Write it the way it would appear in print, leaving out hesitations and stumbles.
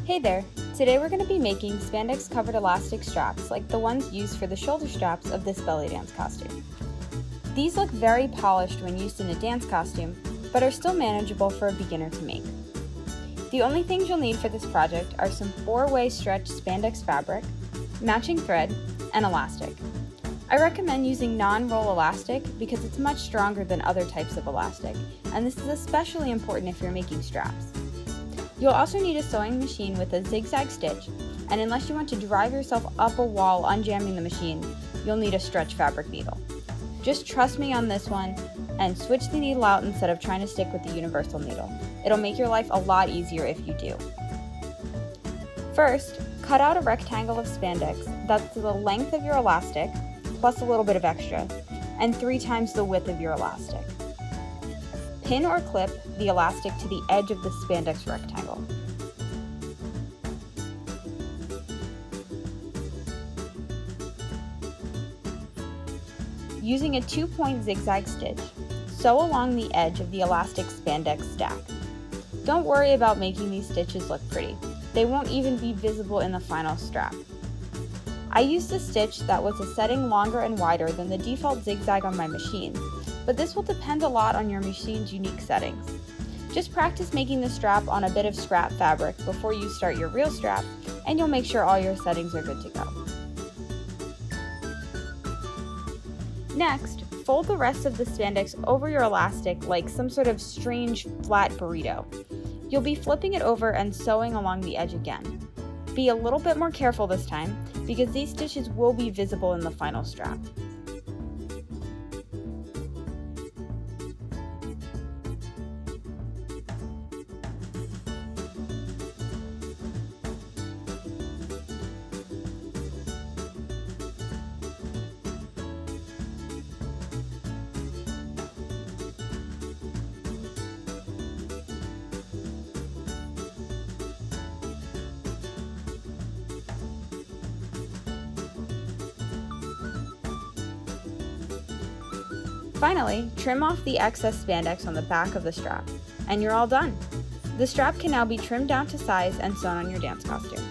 Hey there! Today we're going to be making spandex-covered elastic straps like the ones used for the shoulder straps of this Bellydance costume. These look very polished when used in a dance costume, but are still manageable for a beginner to make. The only things you'll need for this project are some 4-way stretched spandex fabric, matching thread, and elastic. I recommend using non-roll elastic because it's much stronger than other types of elastic, and this is especially important if you're making straps. You'll also need a sewing machine with a zigzag stitch, and unless you want to drive yourself up a wall unjamming the machine, you'll need a stretch fabric needle. Just trust me on this one and switch the needle out instead of trying to stick with the universal needle. It'll make your life a lot easier if you do. First, cut out a rectangle of spandex that's the length of your elastic, plus a little bit of extra, and 3 times the width of your elastic. Pin or clip the elastic to the edge of the spandex rectangle. Using a 2-point zigzag stitch, sew along the edge of the elastic spandex stack. Don't worry about making these stitches look pretty. They won't even be visible in the final strap. I used a stitch that was a setting longer and wider than the default zigzag on my machine, but this will depend a lot on your machine's unique settings. Just practice making the strap on a bit of scrap fabric before you start your real strap, and you'll make sure all your settings are good to go. Next, fold the rest of the spandex over your elastic like some sort of strange flat burrito. You'll be flipping it over and sewing along the edge again. Be a little bit more careful this time, because these stitches will be visible in the final strap. Finally, trim off the excess spandex on the back of the strap, and you're all done. The strap can now be trimmed down to size and sewn on your dance costume.